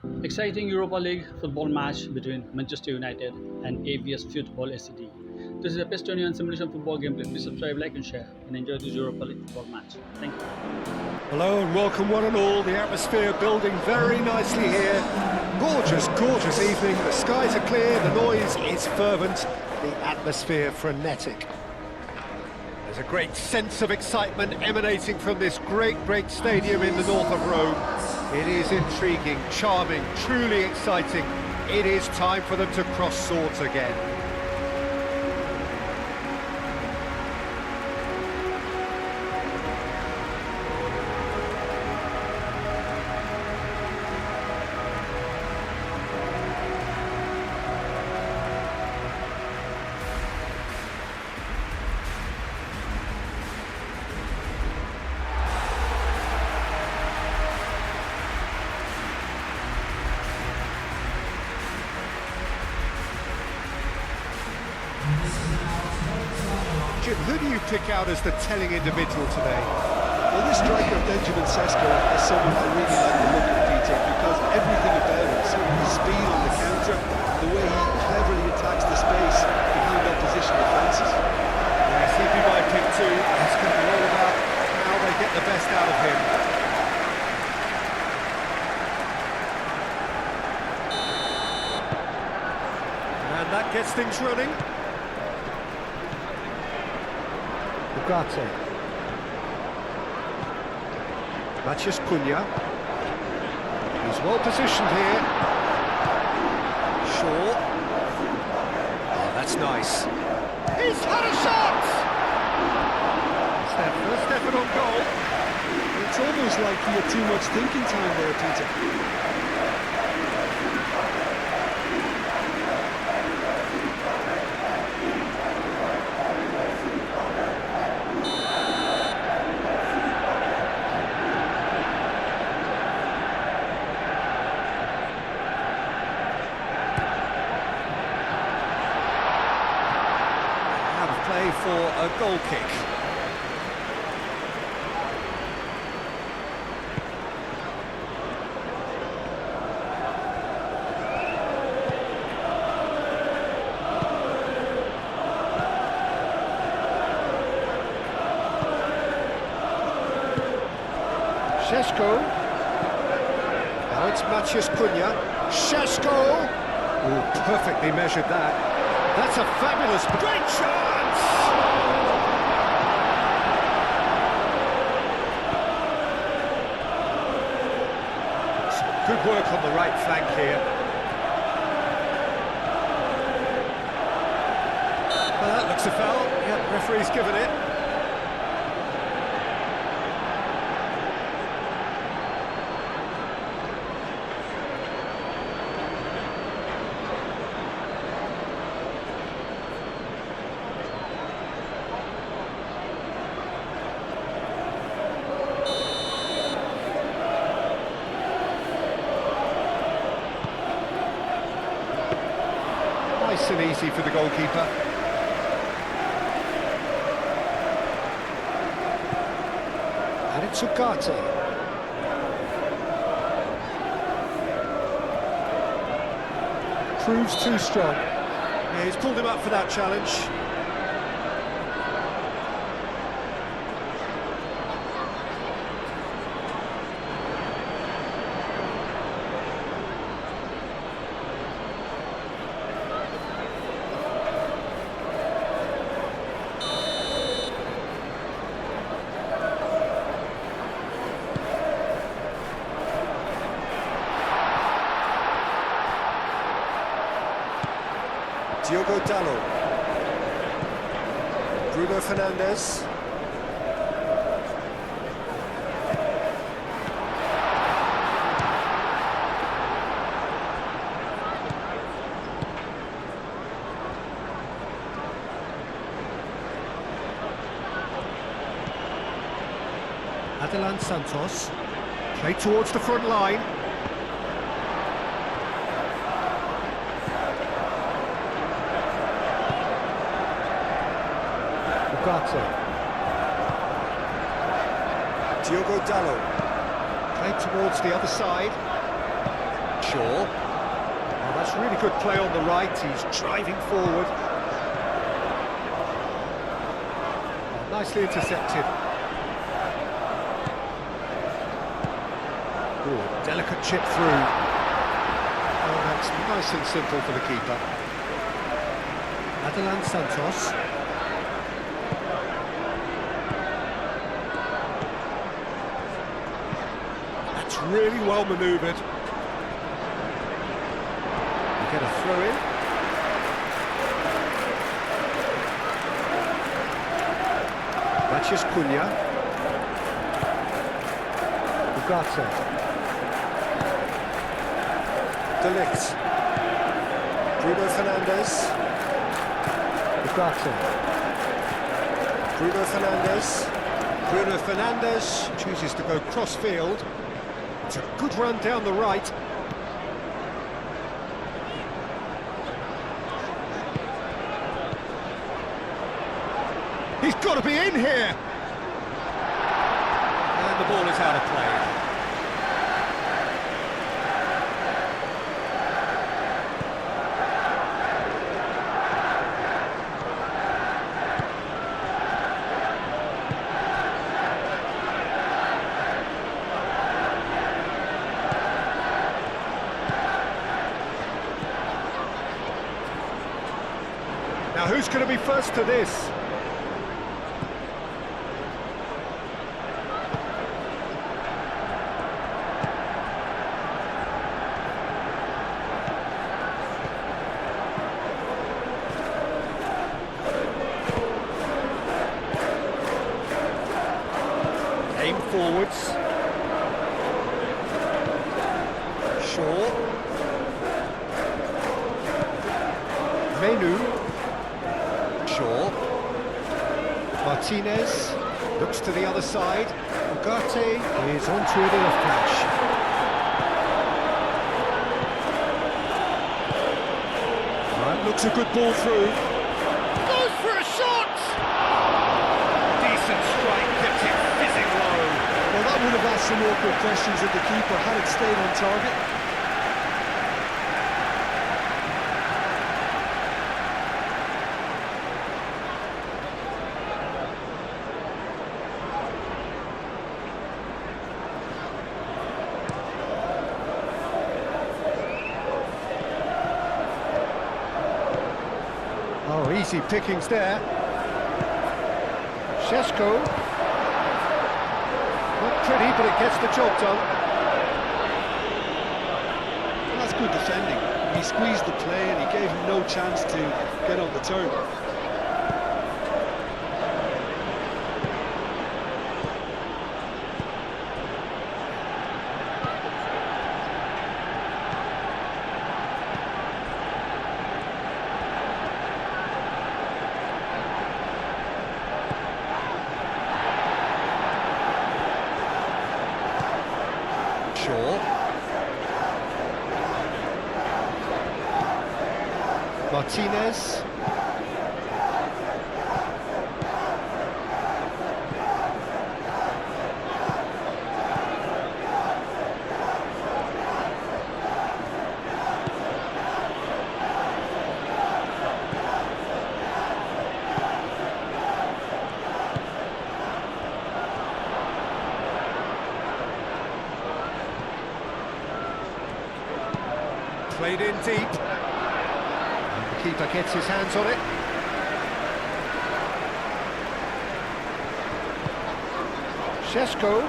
Exciting Europa League football match between Manchester United and AVS Futebol SCD. This is a PES 21 simulation football gameplay. Please subscribe, like and share and enjoy this Europa League football match. Thank you. Hello and welcome one and all. The atmosphere building very nicely here. Gorgeous, gorgeous evening. The skies are clear, the noise is fervent, the atmosphere frenetic. There's a great sense of excitement emanating from this great stadium in the north of Rome. It is intriguing, charming, truly exciting. It is time for them to cross swords again. Jim, who do you pick out as the telling individual today? Well, this striker, Benjamin Sesko, is someone I really like the look of, Peter, because everything about him, the speed on the counter, the way he cleverly attacks the space behind opposition defences. Yes, he'd be my pick too. It's going to be all about how they get the best out of him. And that gets things running. Ugarte. Matheus Cunha. He's well positioned here. Shaw. Oh, that's nice. He's had a shot! First effort on goal. It's almost like he had too much thinking time there, Peter. For a goal kick. Sesko. Now it's Matheus Cunha. Sesko. Oh, perfectly measured that. That's a fabulous, great chance! Good work on the right flank here. Well, that looks a foul. Yeah, referee's given it. Nice and easy for the goalkeeper. And it's Ugarte. Proves too strong. Yeah, he's pulled him up for that challenge. Diogo Dalot. Bruno Fernandes. Adelan Santos. Played towards the front line. Ugarte. Diogo Dalot. Played towards the other side. Shaw. Oh, that's really good play on the right. He's driving forward. Oh, nicely intercepted. Ooh, delicate chip through. Oh, that's nice and simple for the keeper. Adelan Santos. That's really well manoeuvred. You get a throw in. Mathias Cunha. Ugarte. De Ligt. Bruno Fernandes. Ugarte. Bruno Fernandes. Bruno Fernandes chooses to go cross-field. It's a good run down the right. He's got to be in here! And the ball is out of play. Now who's going to be first to this? Aim forwards. Shaw. Menu. Shaw. Martinez looks to the other side. Ugarte is onto it in a flash. Right, looks a good ball through. Goes for a shot! Decent strike, kept it fizzing low. Well, that would have asked some awkward questions of the keeper had it stayed on target. Oh, easy pickings there. Šeško. Not pretty, but it gets the job done. Well, that's good defending. He squeezed the play and he gave him no chance to get on the turn. Shaw. Martinez. Played in deep. And the keeper gets his hands on it. Šeško.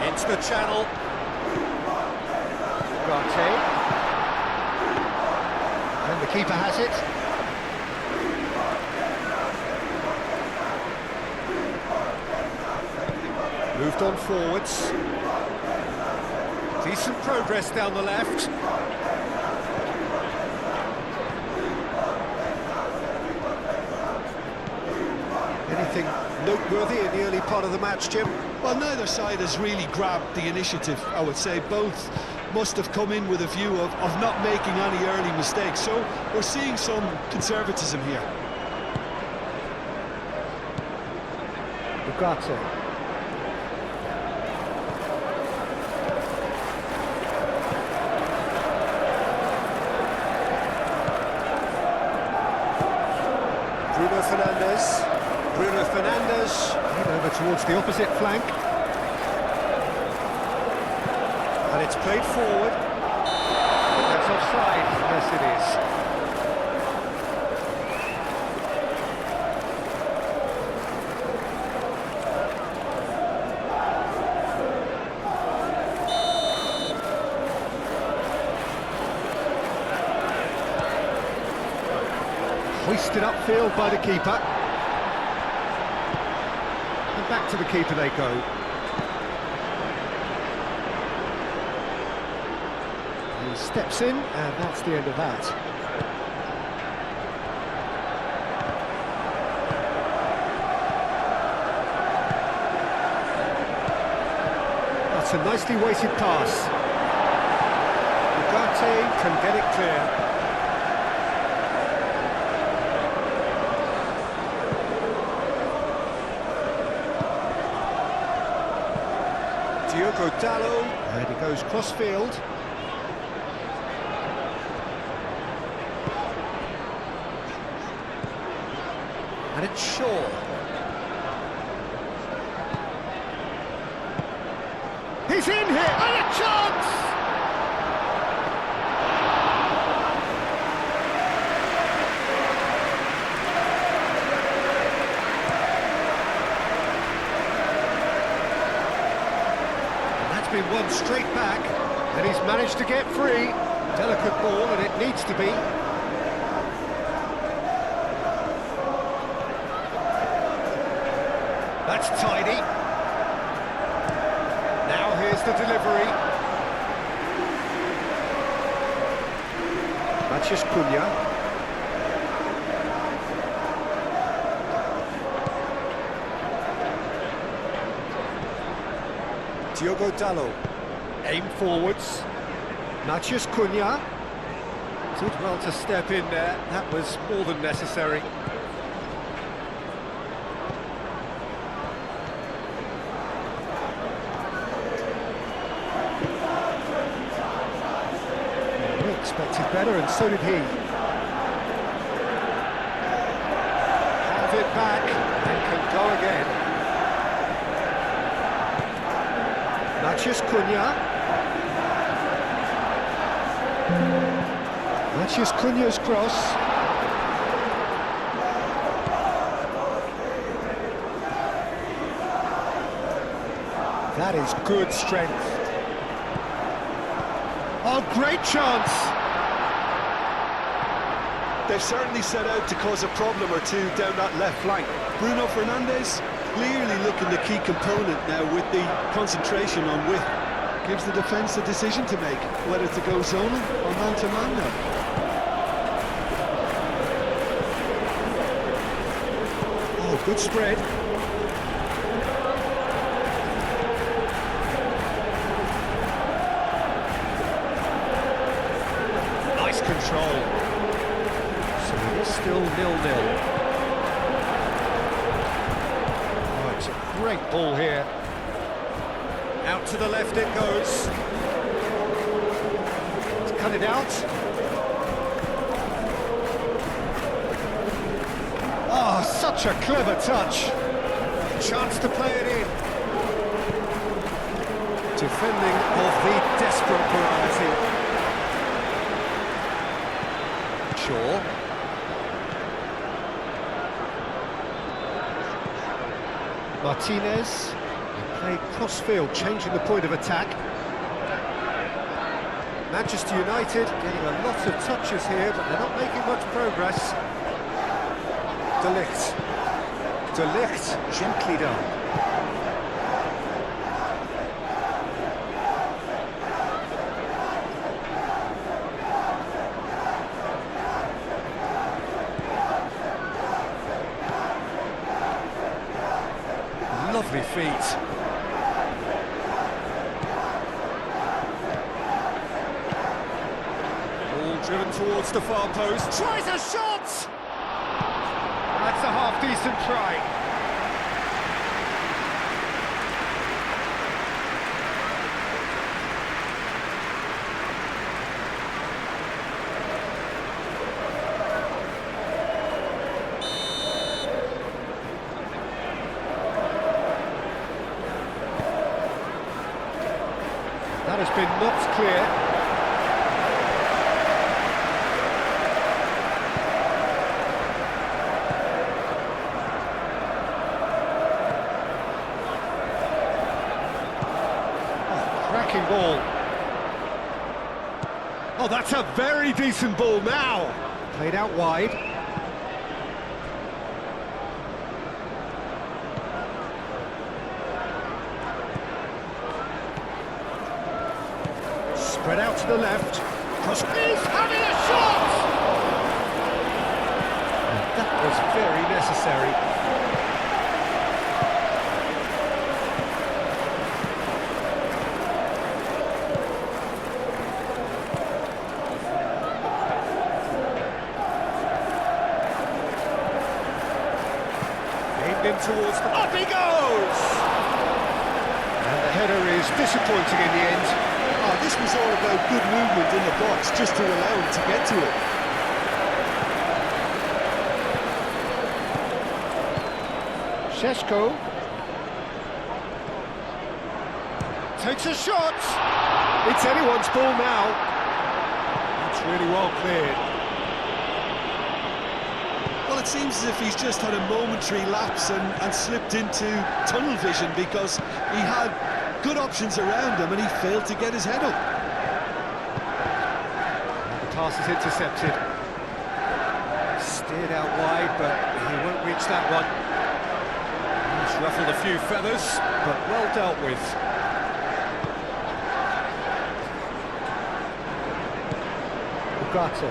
Into the channel. Ugarte. And the keeper has it. Moved on forwards. Decent progress down the left. Anything noteworthy in the early part of the match, Jim? Well, neither side has really grabbed the initiative, I would say. Both must have come in with a view of not making any early mistakes. So we're seeing some conservatism here. Ugarte. Martinez. Bruno Fernandes. Head over towards the opposite flank. And it's played forward. That's offside. Yes, it is. Hoisted upfield by the keeper. And back to the keeper they go. He steps in, and that's the end of that. That's a nicely weighted pass. Ugarte can get it clear. Diogo Dalot, and he goes cross-field. And it's Shaw. He's in here, and a chance! Been one straight back, and he's managed to get free. Delicate ball, and it needs to be. That's tidy. Now here's the delivery. Matheus Cunha. Diogo Dalot, aim forwards. Matheus Cunha did well to step in there. That was more than necessary. We expected better, and so did he. Have it back and can go again. Matheus Cunha. Matheus Cunha's cross. That is good strength. Oh, great chance! They've certainly set out to cause a problem or two down that left flank. Bruno Fernandes clearly looking the key component now with the concentration on width. Gives the defence a decision to make, whether to go zonal or man-to-man now. Oh, good spread. Nice control. So it is still 0-0. Great ball here. Out to the left it goes. Let's cut it out. Oh, such a clever touch. Chance to play it in. Defending of the desperate variety. Shaw. Martinez, played cross-field, changing the point of attack. Manchester United getting a lot of touches here, but they're not making much progress. De Ligt, gently done. Lovely feet. Ball driven towards the far post. Tries a shot! That's a half-decent try. That has been knocked clear. Oh, cracking ball. Oh, that's a very decent ball now. Played out wide. Spread out to the left. Cross. He's having a shot! And that was very necessary. Aimed in towards the... Up he goes! And the header is disappointing in the end. Oh, this was all about good movement in the box, just to allow him to get to it. Šeško takes a shot. It's anyone's ball now. It's really well cleared. Well, it seems as if he's just had a momentary lapse and slipped into tunnel vision, because he had good options around him and he failed to get his head up. The pass is intercepted. Steered out wide, but he won't reach that one. He's ruffled a few feathers, but well dealt with. Ugarte.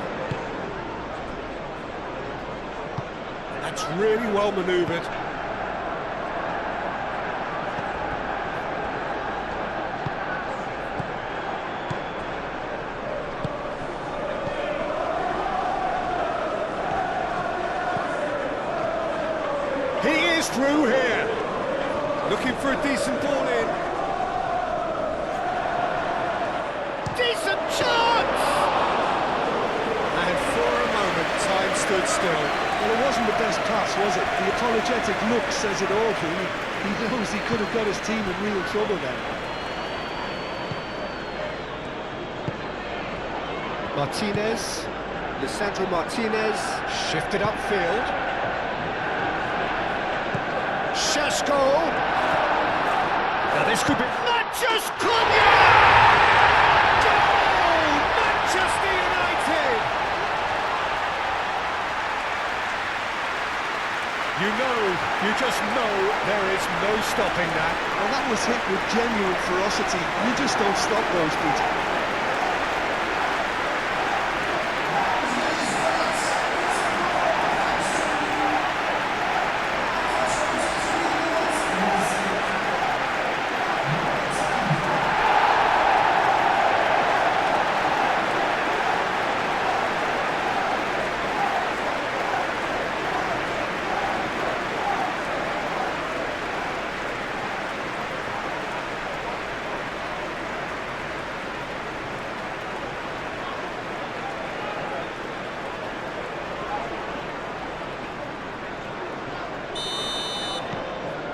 That's really well manoeuvred. He is through here. Looking for a decent ball in. Decent chance! And for a moment, time stood still. Well, it wasn't the best pass, was it? The apologetic look says it all for him. He knows he could have got his team in real trouble then. Martinez. Lisandro Martinez. Shifted upfield. Šeško. Now this could be... Manchester Cunha! Goal! Manchester United! You just know there is no stopping that. Well, that was hit with genuine ferocity. You just don't stop those, Peter.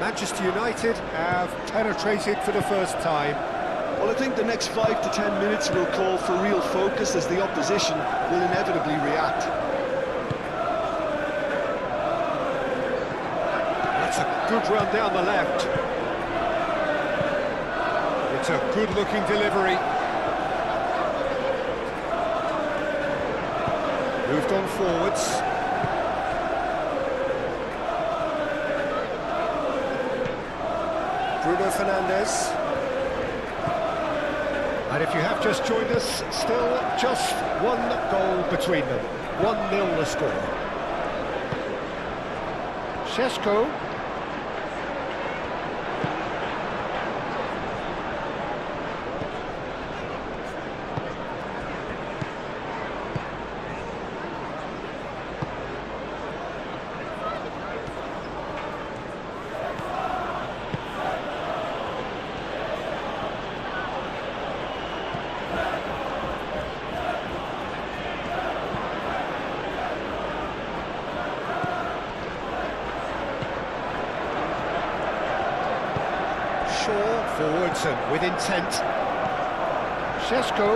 Manchester United have penetrated for the first time. Well, I think the next 5 to 10 minutes will call for real focus, as the opposition will inevitably react. That's a good run down the left. It's a good-looking delivery. Moved on forwards. Bruno Fernandes. And if you have just joined us, still just one goal between them. 1-0 the score. Šeško. Forwards and with intent. Šeško.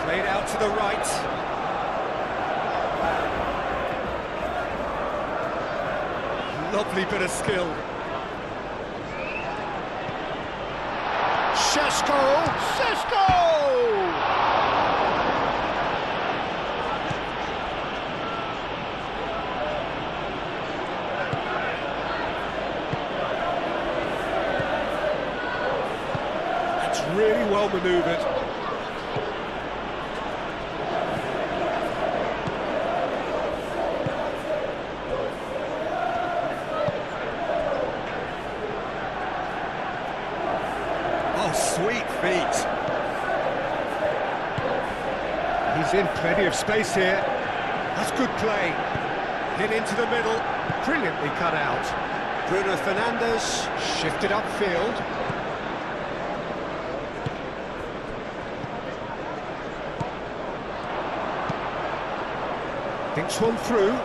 Played out to the right. Lovely bit of skill. Šeško! Šeško! That's really well manoeuvred. Sweet feet. He's in plenty of space here. That's good play. Hit into the middle. Brilliantly cut out. Bruno Fernandes shifted upfield. Thinks one through.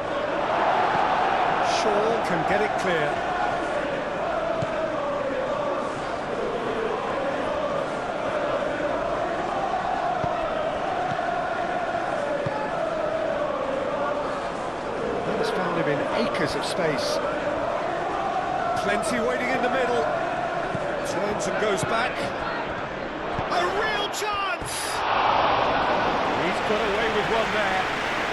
Shaw can get it clear. Found him in acres of space. Plenty waiting in the middle. Turns and goes back. A real chance! He's got away with one there.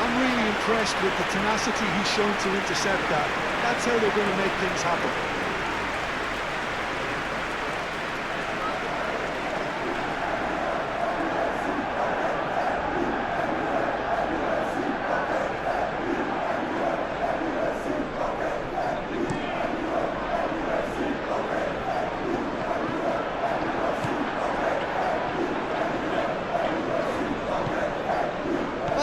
I'm really impressed with the tenacity he's shown to intercept that. That's how they're going to make things happen.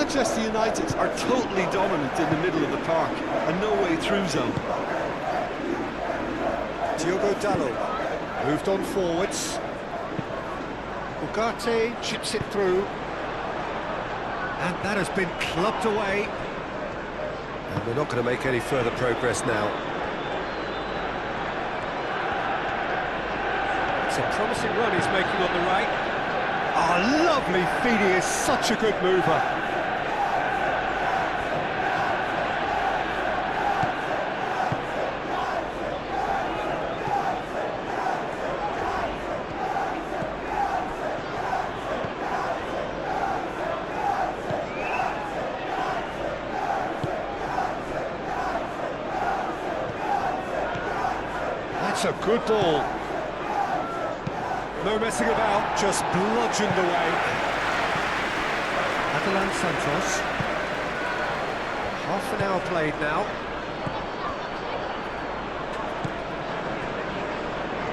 Manchester United are totally dominant in the middle of the park, and no way through zone. Diogo Dalot moved on forwards. Ugarte chips it through. And that has been clubbed away. And they're not going to make any further progress now. It's a promising run he's making on the right. Oh, lovely feed, he is such a good mover. That's a good ball. No messing about, just bludgeoned away. Adelan Santos. Half an hour played now.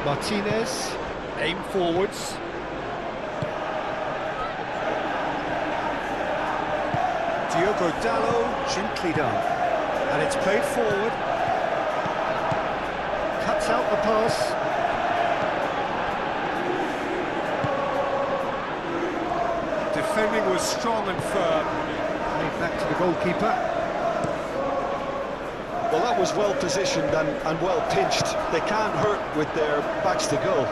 Martinez, aim forwards. Diogo Dalot, gently done. And it's played forward. Cuts out the pass. Defending was strong and firm. Played back to the goalkeeper. Well, that was well positioned and well pinched. They can't hurt with their backs to goal.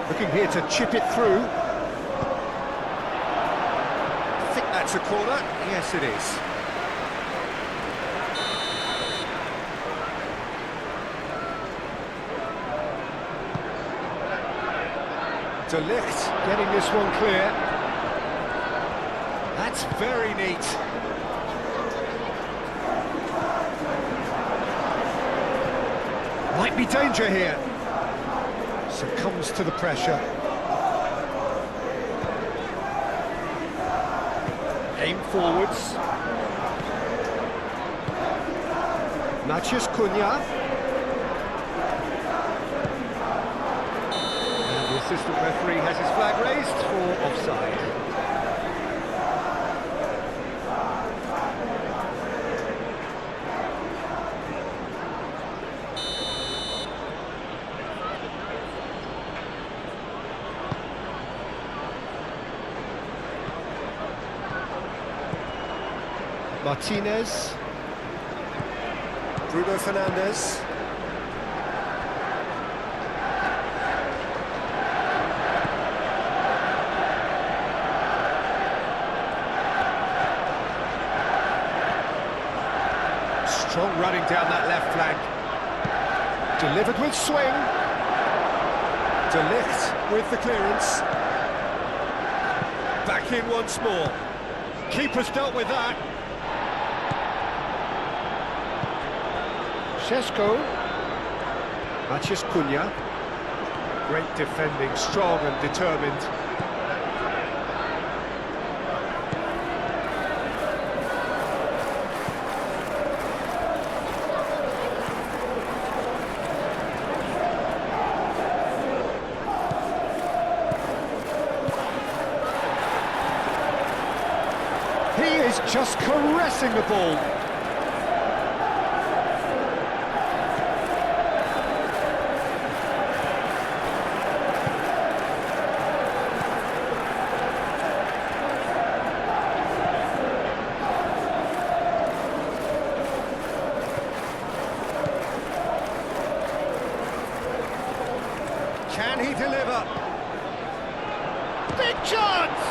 Looking here to chip it through. I think that's a corner. Yes, it is. De Ligt getting this one clear. That's very neat. Might be danger here. Succumbs to the pressure. Aim forwards. Matheus Cunha. And the assistant referee has his flag raised for offside. Martinez. Bruno Fernandes. Strong running down that left flank. Delivered with swing. De Ligt with the clearance. Back in once more. Keeper's dealt with that. Šeško. Maciej Cunha. Great defending, strong and determined. He is just caressing the ball. Can he deliver? Big chance!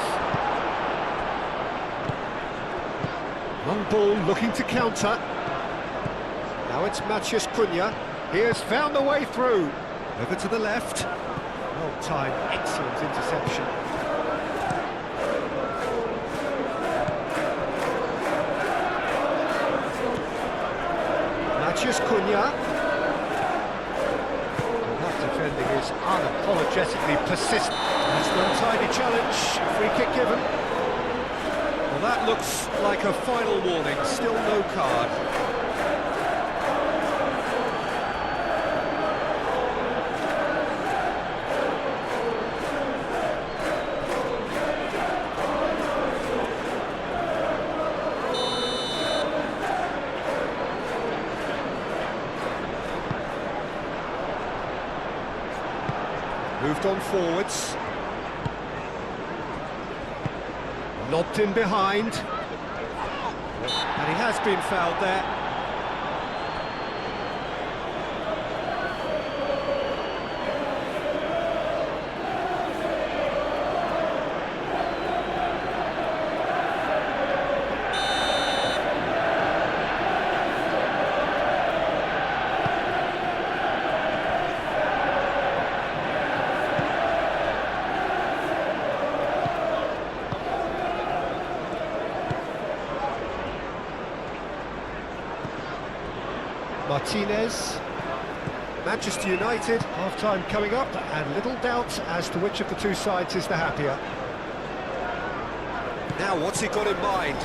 Long ball looking to counter. Now it's Maciej Cunha. He has found the way through. Over to the left. Well timed, excellent interception. Maciej Cunha. And that defending is unapologetically persistent. That's an untidy challenge. Free kick given. Well, that looks like a final warning, still no card. Moved on forwards. Lobbed in behind. And he has been fouled there. Martinez. Manchester United, half-time coming up, and little doubt as to which of the two sides is the happier. Now, what's he got in mind?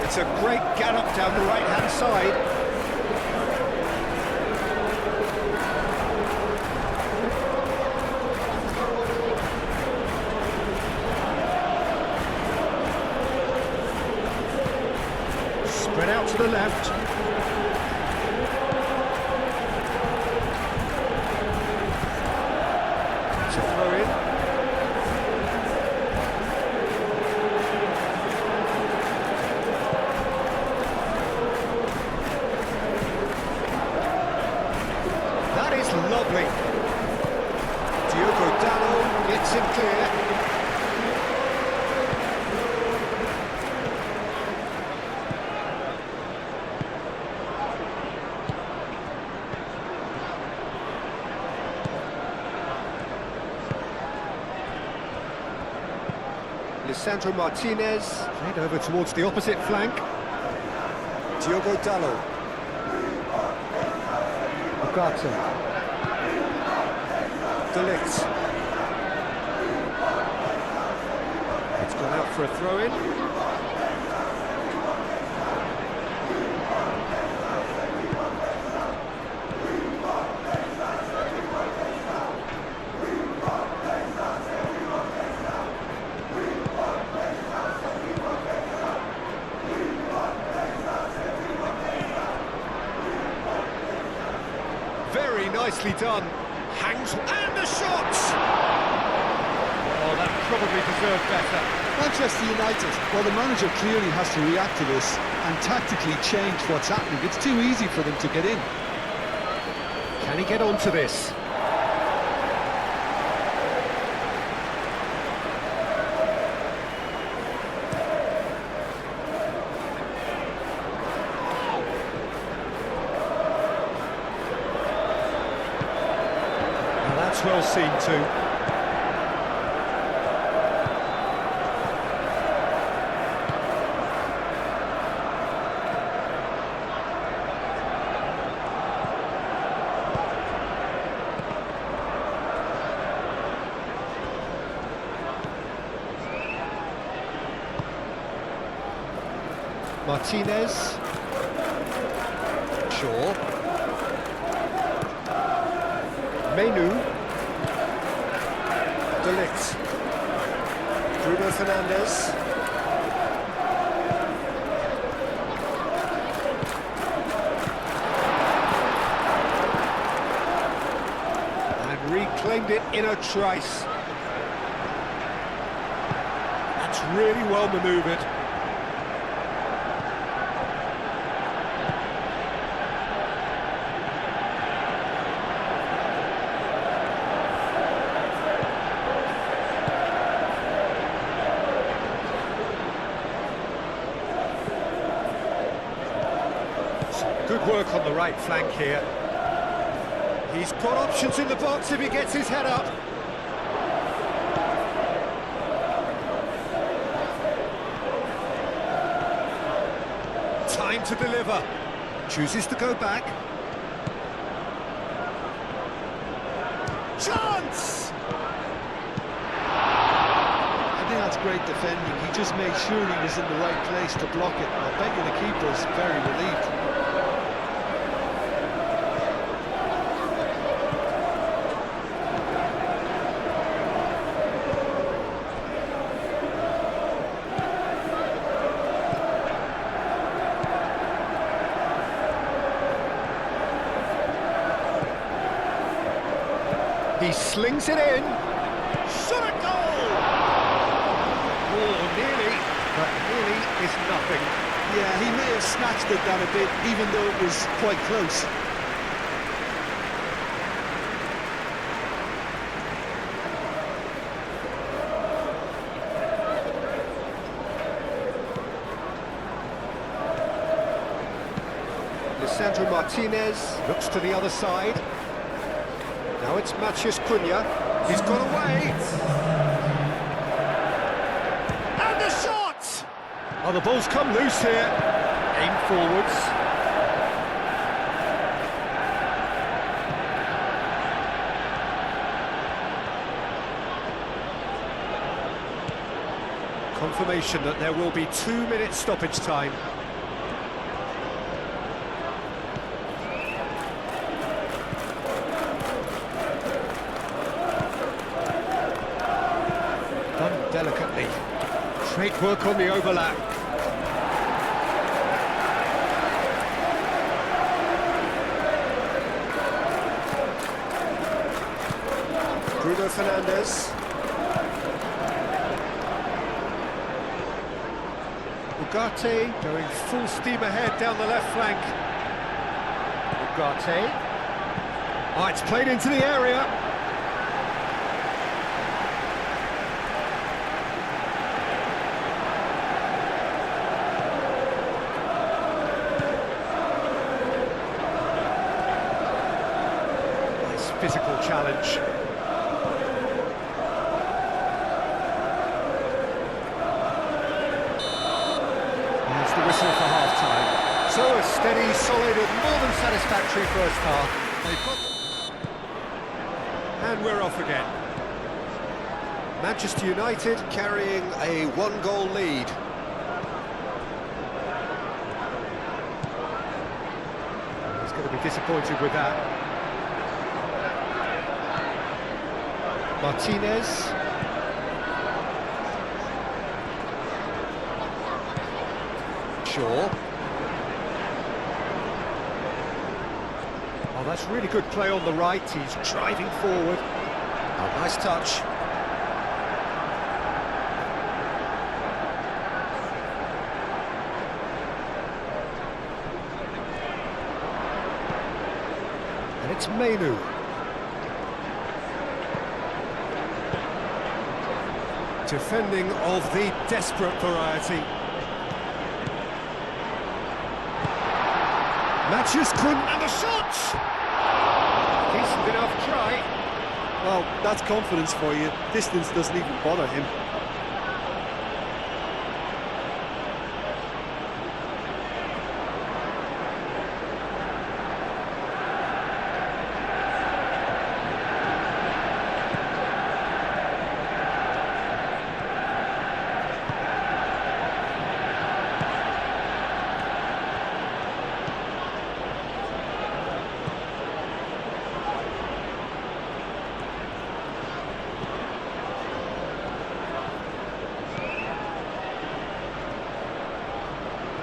It's a great gallop down the right-hand side. Spread out to the left. It's a throw-in. That is lovely. Diogo Dalot gets him clear. Lisandro Martinez, played over towards the opposite flank. Diogo Dalot. Ugarte. De Ligt. It's gone out for a throw-in. Very nicely done. Hangs and the shot! Oh, that probably deserved better. Manchester United, well, the manager clearly has to react to this and tactically change what's happening. It's too easy for them to get in. Can he get onto this? Now that's well seen too. Martinez, Shaw, Menu, De Ligt, Bruno Fernandes, and reclaimed it in a trice. That's really well manoeuvred. Good work on the right flank here. He's got options in the box if he gets his head up. Time to deliver. Chooses to go back. Chance! I think that's great defending. He just made sure he was in the right place to block it. I bet you the keeper's very relieved. He slings it in. Shot a goal! Oh, nearly, but nearly is nothing. Yeah, he may have snatched it down a bit, even though it was quite close. Lisandro Martinez looks to the other side. Now it's Matheus Cunha. He's got away. And the shot! Oh, the ball's come loose here. Aim forwards. Confirmation that there will be 2 minutes stoppage time. Done delicately. Great work on the overlap. Bruno Fernandes. Ugarte going full steam ahead down the left flank. Ugarte. Oh, it's played into the area. Nice physical challenge. The whistle for half-time. So a steady, solid and more than satisfactory first half. They've got... And we're off again. Manchester United carrying a one-goal lead. He's going to be disappointed with that. Martinez. Oh, that's really good play on the right. He's driving forward. Oh, nice touch. It's Menu. Defending of the desperate variety. Matches Kun and the shot! Decent enough try. Well, that's confidence for you. Distance doesn't even bother him.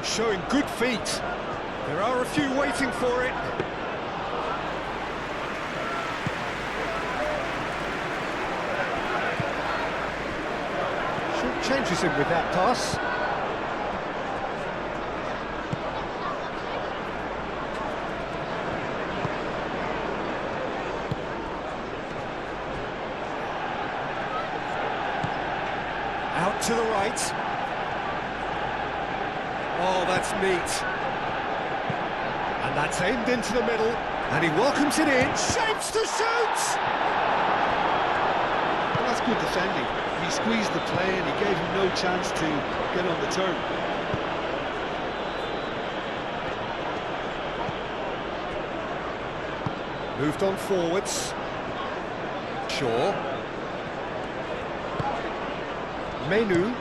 Showing good feet. There are a few waiting for it. Short changes him with that pass. Out to the right. Oh, that's neat. And that's aimed into the middle. And he welcomes it in. Shapes to shoot! Well, that's good defending. He squeezed the play and he gave him no chance to get on the turn. Moved on forwards. Shaw. Menu.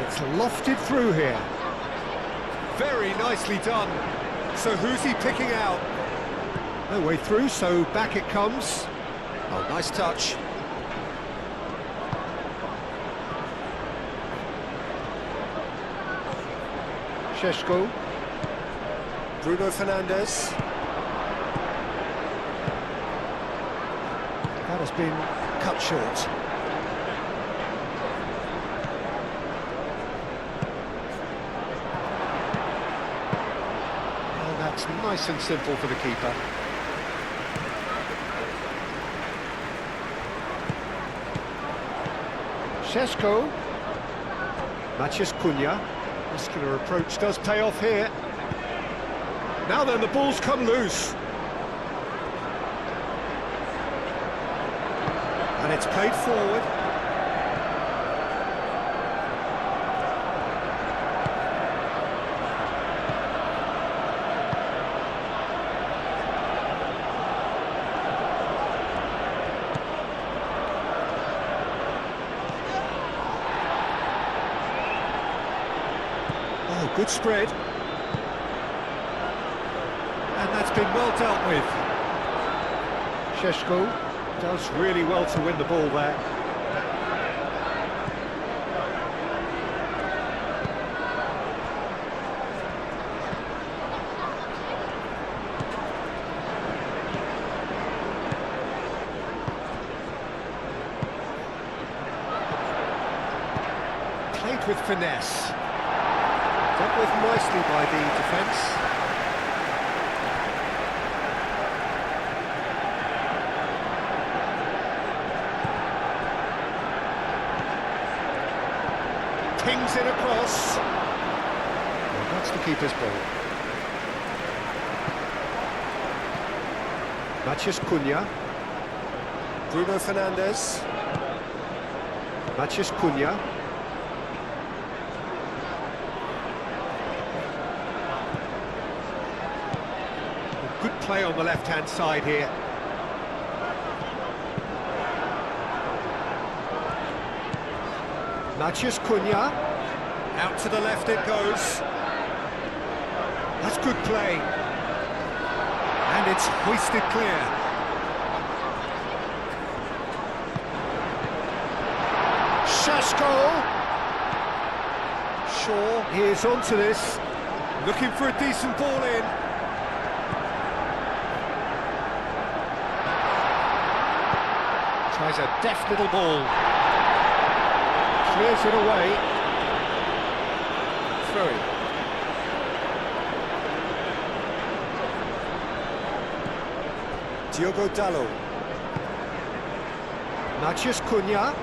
It's lofted through here. Very nicely done. So who's he picking out? No way through, so back it comes. Oh, nice touch. Šeško. Bruno Fernandes. That has been cut short. That's nice and simple for the keeper. Šeško. Matches Cunha. Muscular approach does pay off here. Now then, the ball's come loose. And it's played forward. Oh, good spread. And that's been well dealt with. Šeško does really well to win the ball there. Played with finesse. Dealt with nicely by the defence. Pings it across. Well, that's the keeper's ball. Matches Cunha. Bruno Fernandes. Matches Cunha. Good play on the left-hand side here. Matches Cunha. Out to the left it goes. That's good play. And it's hoisted clear. Šeško. Shaw, he is onto this. Looking for a decent ball in. Tries a deft little ball. Clears it away. Through. Diogo Dalot. Matheus Cunha.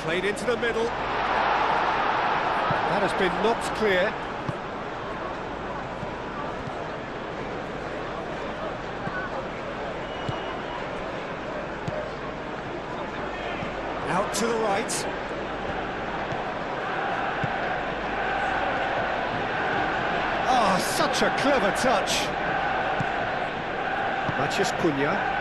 Played into the middle. That has been knocked clear. Out to the right. Oh, such a clever touch. Matheus Cunha.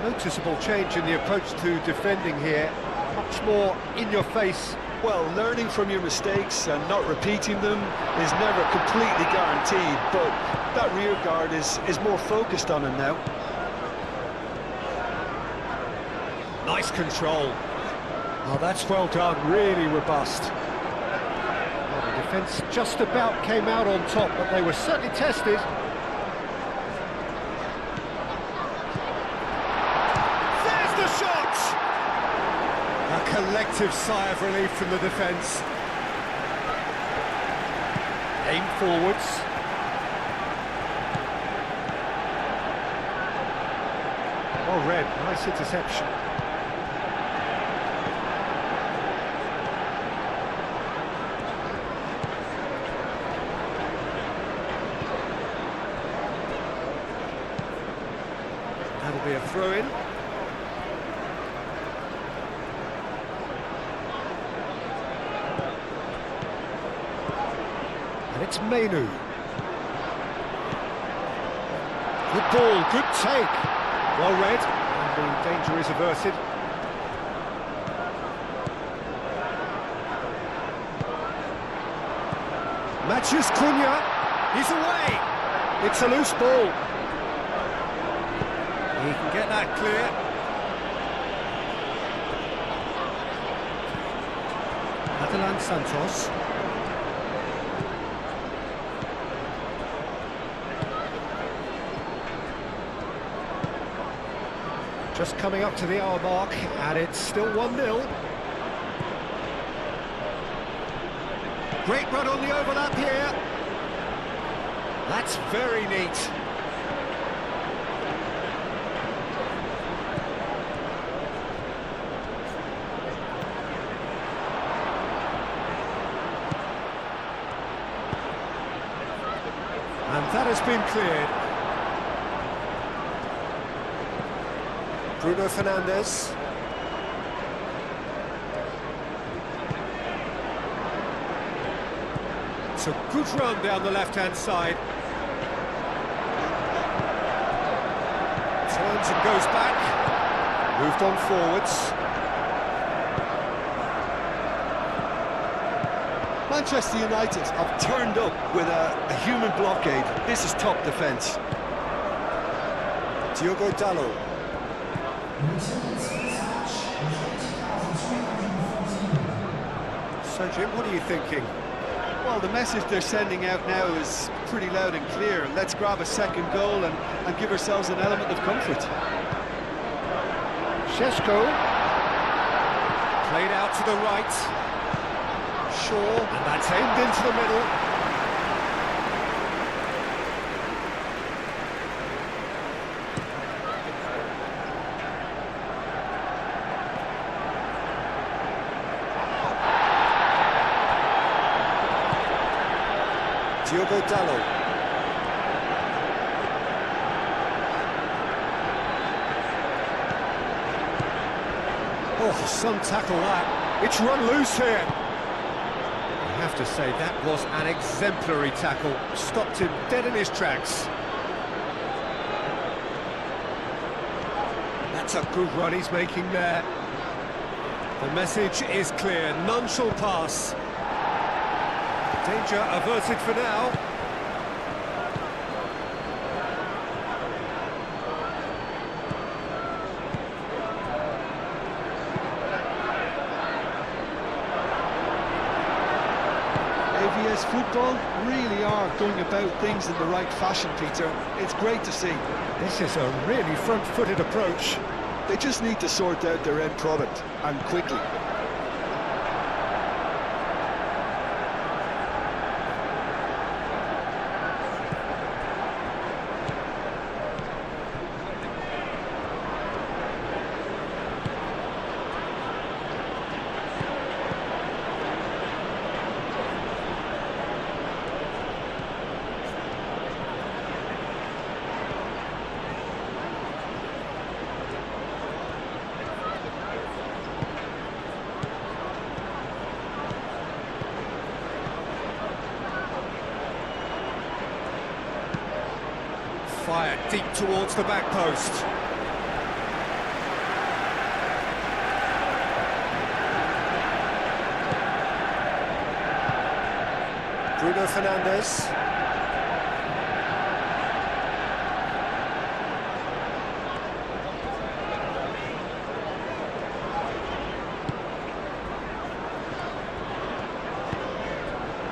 Noticeable change in the approach to defending here. Much more in your face. Well, learning from your mistakes and not repeating them is never completely guaranteed, but that rear guard is more focused on him now. Nice control. Oh, that's well done, really robust. Well, the defence just about came out on top, but they were certainly tested. There's the shot! A collective sigh of relief from the defence. Aim forwards. Well read, nice interception. That'll be a throw-in. And it's Mainu. Good ball, good take. Well read, and the danger is averted. Matheus Cunha, he's away. It's a loose ball. He can get that clear. Adelan Santos. Just coming up to the hour mark, and it's still 1-0. Great run on the overlap here. That's very neat. And that has been cleared. Bruno Fernandes. It's a good run down the left-hand side. Turns and goes back. Moved on forwards. Manchester United have turned up with a human blockade. This is top defence. Diogo Dalot. So Jim, what are you thinking? Well, the message they're sending out now is pretty loud and clear. Let's grab a second goal and give ourselves an element of comfort. Šeško. Played out to the right. Shaw, and that's aimed into the middle. Diogo Dalot. Oh, some tackle that. It's run loose here. I have to say, that was an exemplary tackle. Stopped him dead in his tracks. That's a good run he's making there. The message is clear, none shall pass. Danger averted for now. football really are going about things in the right fashion, Peter. It's great to see. This is a really front-footed approach. They just need to sort out their end product, and quickly. Fired deep towards the back post. Bruno Fernandes.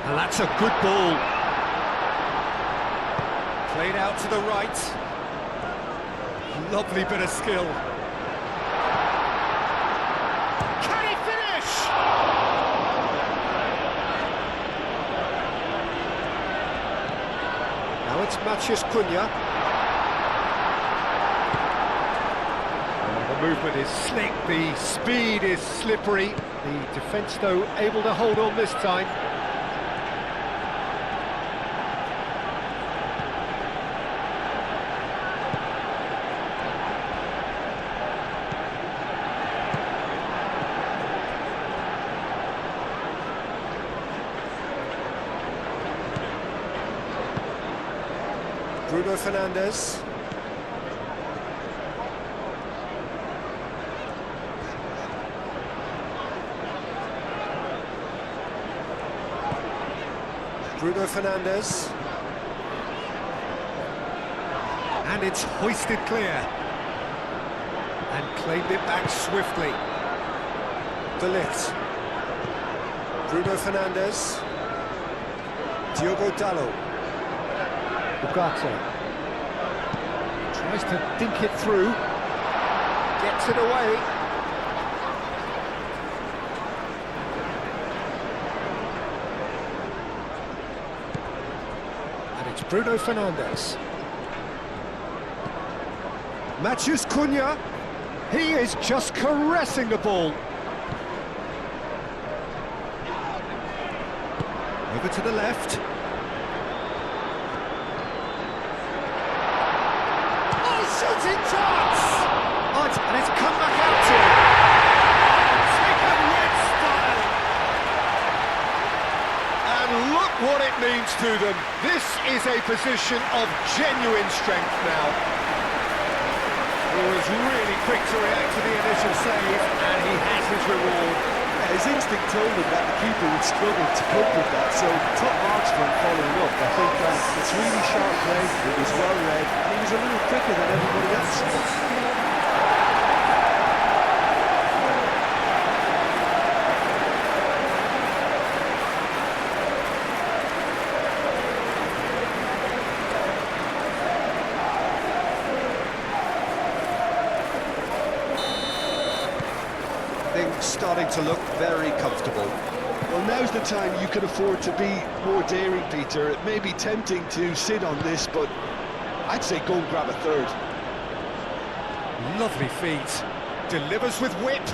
And that's a good ball. Played out to the right. Lovely bit of skill. Can he finish? Now it's Matheus Cunha. The movement is slick, the speed is slippery. The defence, though, able to hold on this time. Bruno Fernandes. Bruno Fernandes. And it's hoisted clear. And claimed it back swiftly. De Ligt. Bruno Fernandes. Diogo Dalot. Ugarte tries to dink it through, gets it away. And it's Bruno Fernandes. Matheus Cunha, he is just caressing the ball. Over to the left. Shooting chance! And it's come back out to him. Taken with style. And look what it means to them. This is a position of genuine strength now. He was really quick to react to the initial save, and he has his reward. His instinct told him that the keeper would struggle to cope with that, so top marks for him following up. I think it's really sharp play, it was well read, and he was a little quicker than everybody else. Things starting to look very comfortable. Well, now's the time you can afford to be more daring, Peter. It may be tempting to sit on this, but I'd say go and grab a third. Lovely feet. Delivers with whip.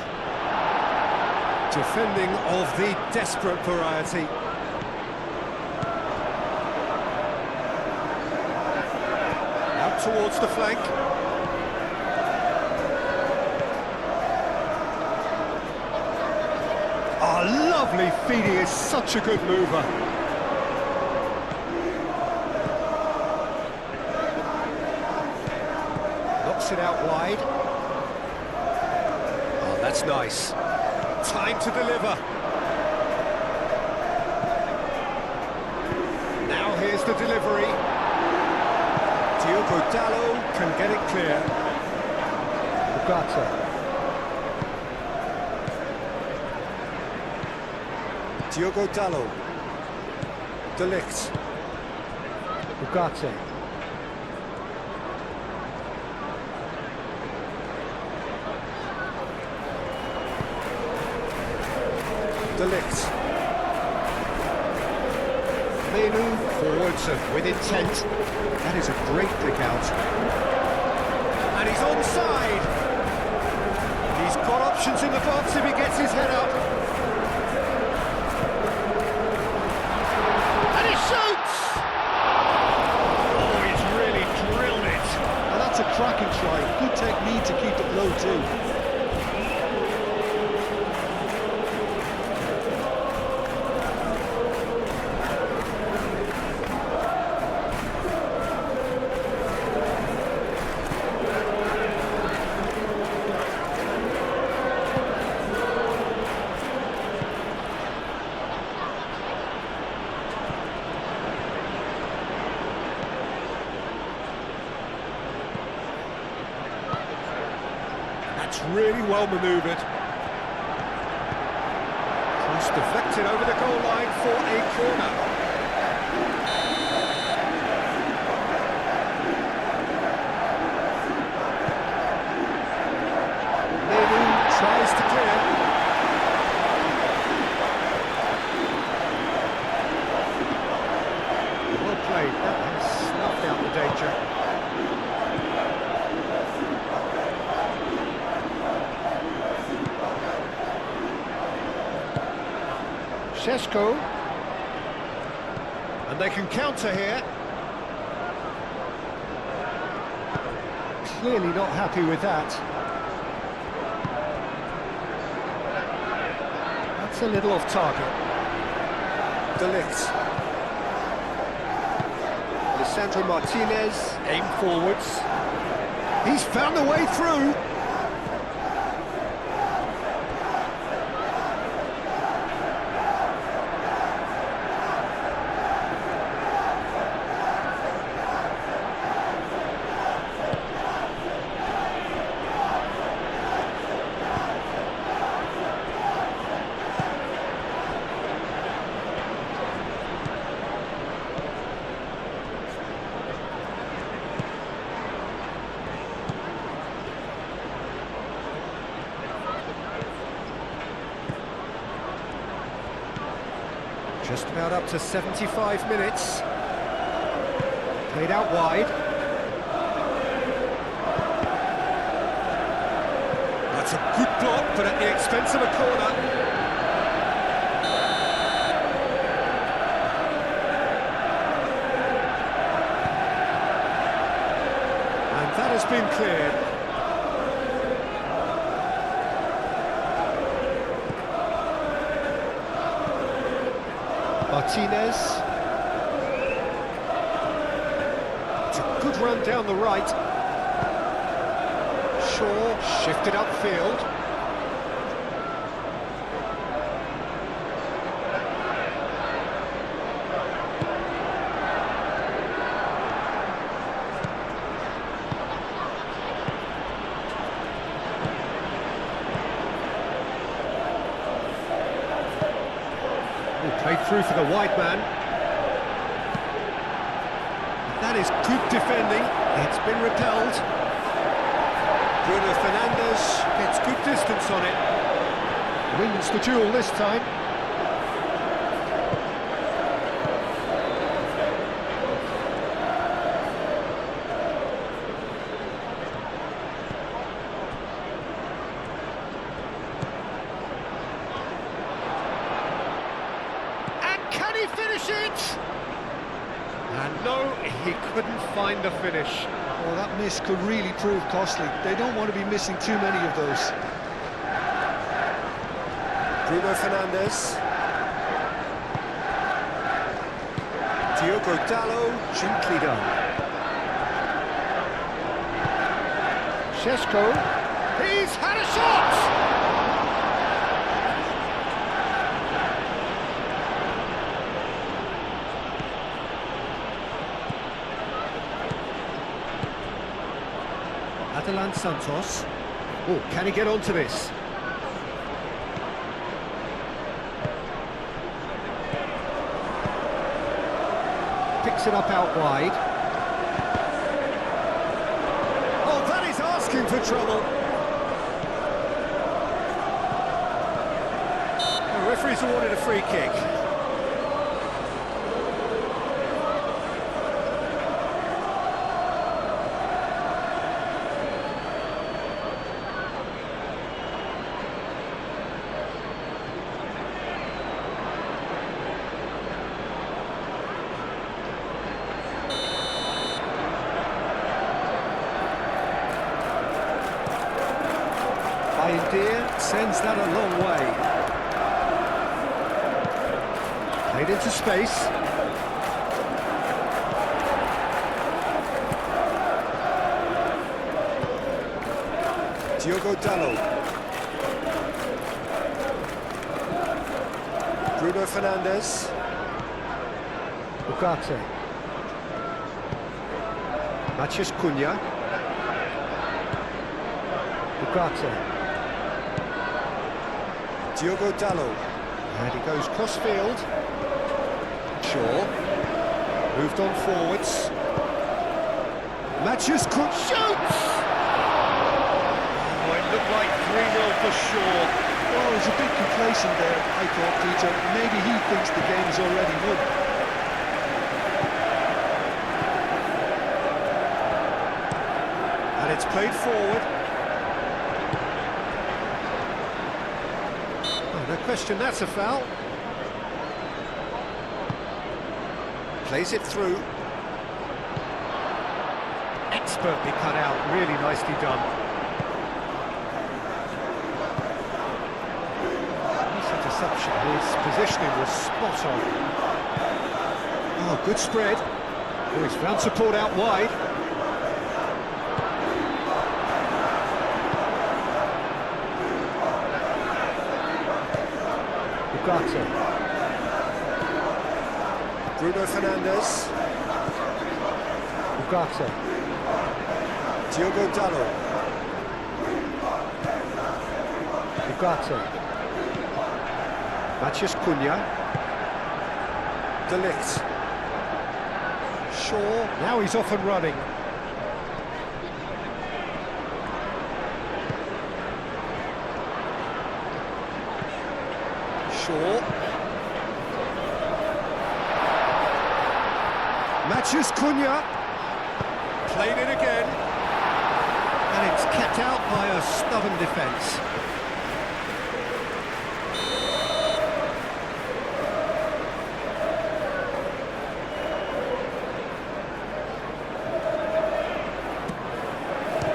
Defending of the desperate variety. Out towards the flank. Oh, lovely feet. He is such a good mover. Knocks it out wide. Oh, that's nice. Time to deliver. Now here's the delivery. Diogo Dalot can get it clear. Ugarte. Diogo Dalot. De Ligt. Ugarte. De Ligt. Menu forwards and with intent. That is a great pick out. And he's onside. He's got options in the box if he gets his head up. And he shoots! Oh, he's really drilled it. And that's a cracking try. Good technique to keep it low too. That's really well manoeuvred. Cross deflected over the goal line for a corner. Menu tries to clear. Well played, that has snuffed out the danger. Šeško, and they can counter here. Clearly not happy with that. That's a little off target. De Ligt. Lisandro Martinez, aim forwards. He's found a way through. Just about up to 75 minutes. Played out wide. That's a good block, but at the expense of a corner. And that has been cleared. Martinez. It's a good run down the right. Shaw shifted upfield. Played through for the wide man. That is good defending. It's been repelled. Bruno Fernandes gets good distance on it. Wins the duel this time. Finish it! And no, he couldn't find the finish. Well, that miss could really prove costly. They don't want to be missing too many of those. Bruno Fernandes. Diogo Dalot, gently done. Šeško. He's had a shot! Adelan Santos. Oh, can he get onto this? Sets it up out wide. Oh, that is asking for trouble. The referee's awarded a free kick. Deer sends that a long way. Played into space. Diogo Dalot. Bruno Fernandes. Ugarte. Matheus Cunha. Ugarte. Diogo Dalot, and he goes cross-field. Shaw, moved on forwards. Matheus Cunha shoots! Oh, it looked like 3-0 for Shaw. Oh, he's a bit complacent there, I thought, Peter. Maybe he thinks the game's already won. And it's played forward. No question, that's a foul. Plays it through. Expertly cut out, really nicely done. Nice interception, his positioning was spot on. Oh, good spread. Oh, he's found support out wide. Ugarte. Bruno Fernandes. Ugarte. Diogo Dalot. Ugarte. Matheus Cunha. De Ligt. Shaw. Now he's off and running. Shaw. Matheus Cunha. Played it again. And it's kept out by a stubborn defence.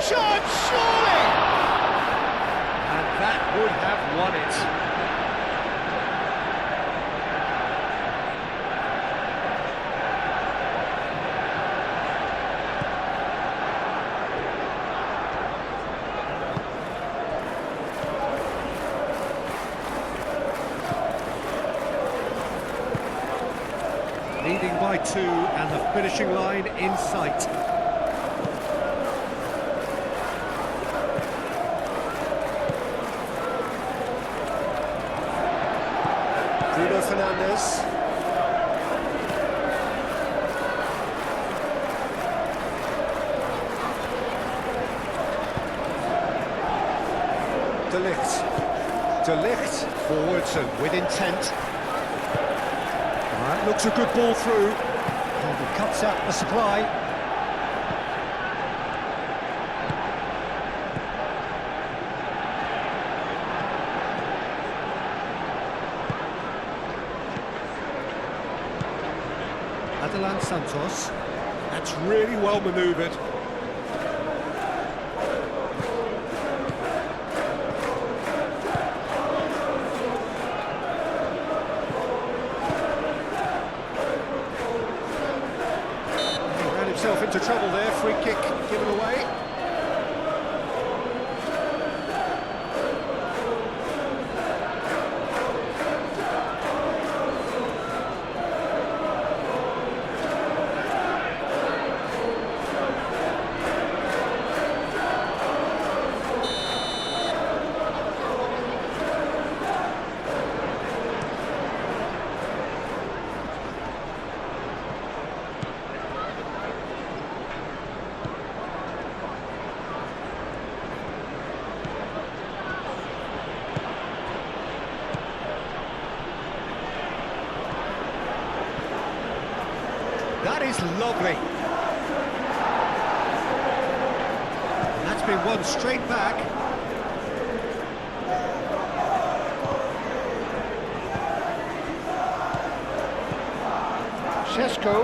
Shot, surely! And that would have won it. Leading by 2 and the finishing line in sight. Bruno Fernandes. De Ligt. De Ligt forwards and with intent. That looks a good ball through. And he cuts out the supply. Adelan Santos. That's really well manoeuvred. Himself into trouble there, free kick given away. lovely. And that's been won straight back. Šeško.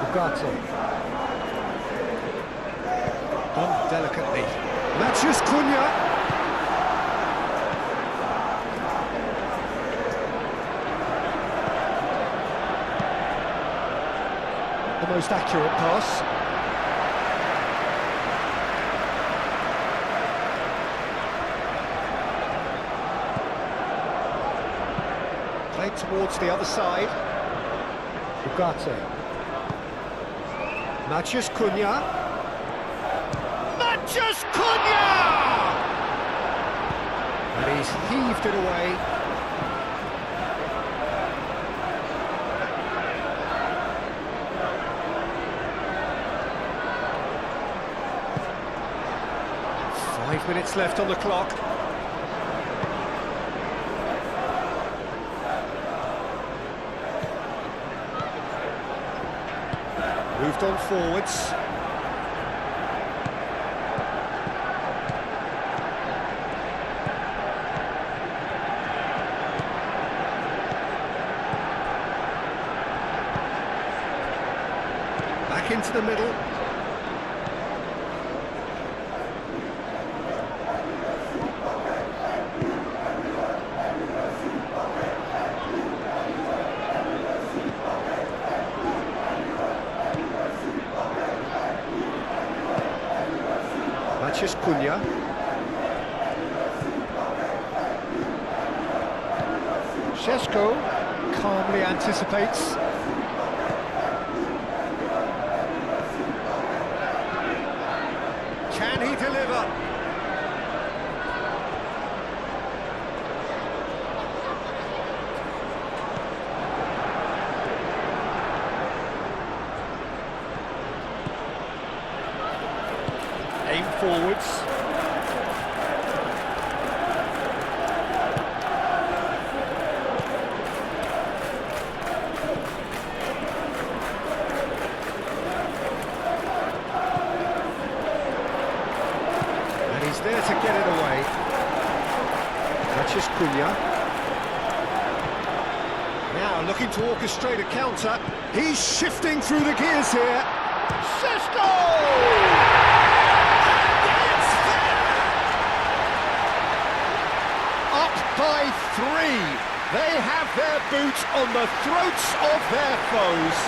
Ugarte. Done delicately. Matches Cunha. The most accurate pass. Played towards the other side. Ugarte. Matches Cunha. Matches Cunha! And he's heaved it away. Five minutes left on the clock. Moved on forwards. Back into the middle. Matches Cunha. Šeško calmly anticipates. Can he deliver? Aim forwards. And he's there to get it away. Matches Cunha. Now looking to orchestrate a counter. He's shifting through the gears here. Šeško! By 3, they have their boot on the throats of their foes.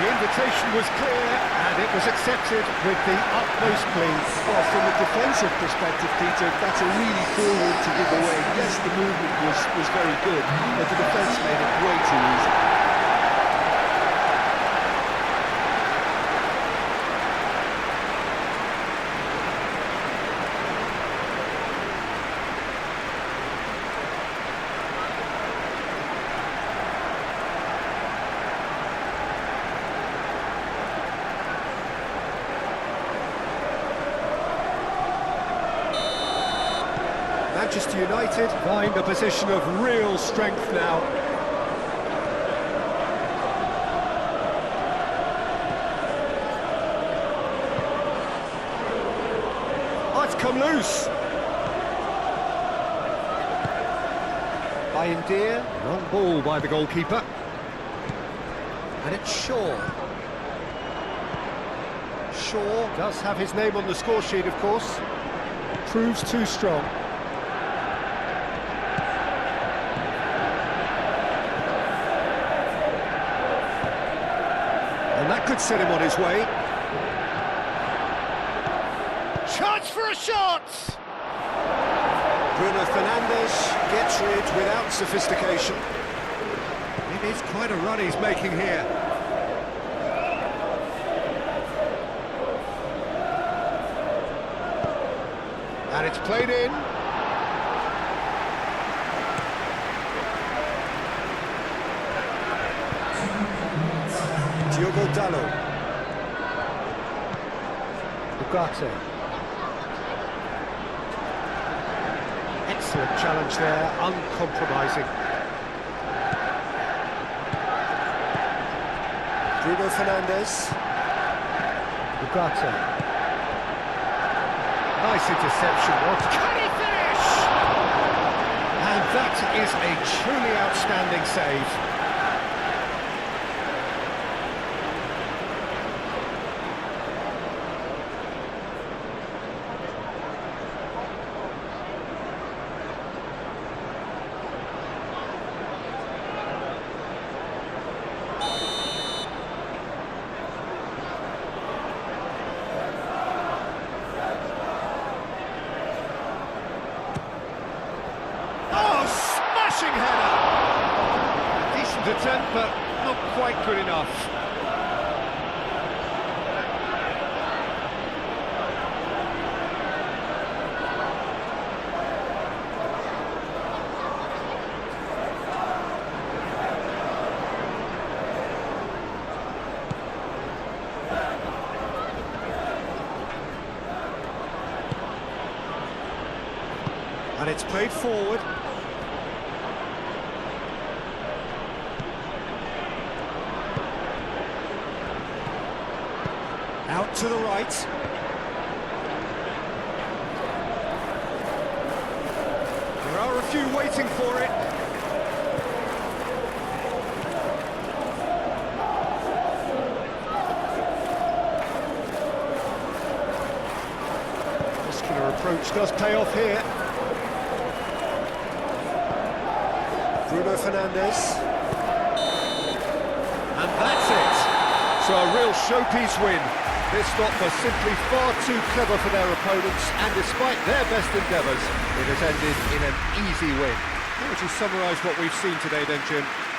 The invitation was clear and it was accepted with the utmost glee. Well, from a defensive perspective, Peter, that's a really poor one to give away. Yes, the movement was very good, but the defence made it way too easy. Manchester United find a position of real strength now. Oh, it's come loose. By India, long ball by the goalkeeper. And it's Shaw. Shaw does have his name on the score sheet, of course. Proves too strong. And that could set him on his way. Chance for a shot! Bruno Fernandes gets rid without sophistication. It is quite a run he's making here. And it's played in. Diogo Dalot. Ugarte. Excellent challenge there, uncompromising. Bruno Fernandes. Ugarte. Nice interception. What can he finish? And that is a truly outstanding save. Header. Decent attempt, but not quite good enough. And it's played forward. Out to the right. There are a few waiting for it. Muscular approach does pay off here. Bruno Fernandes. And that's it. So a real showpiece win. This lot were simply far too clever for their opponents, and despite their best endeavours, it has ended in an easy win. How would you summarise what we've seen today then, Jim?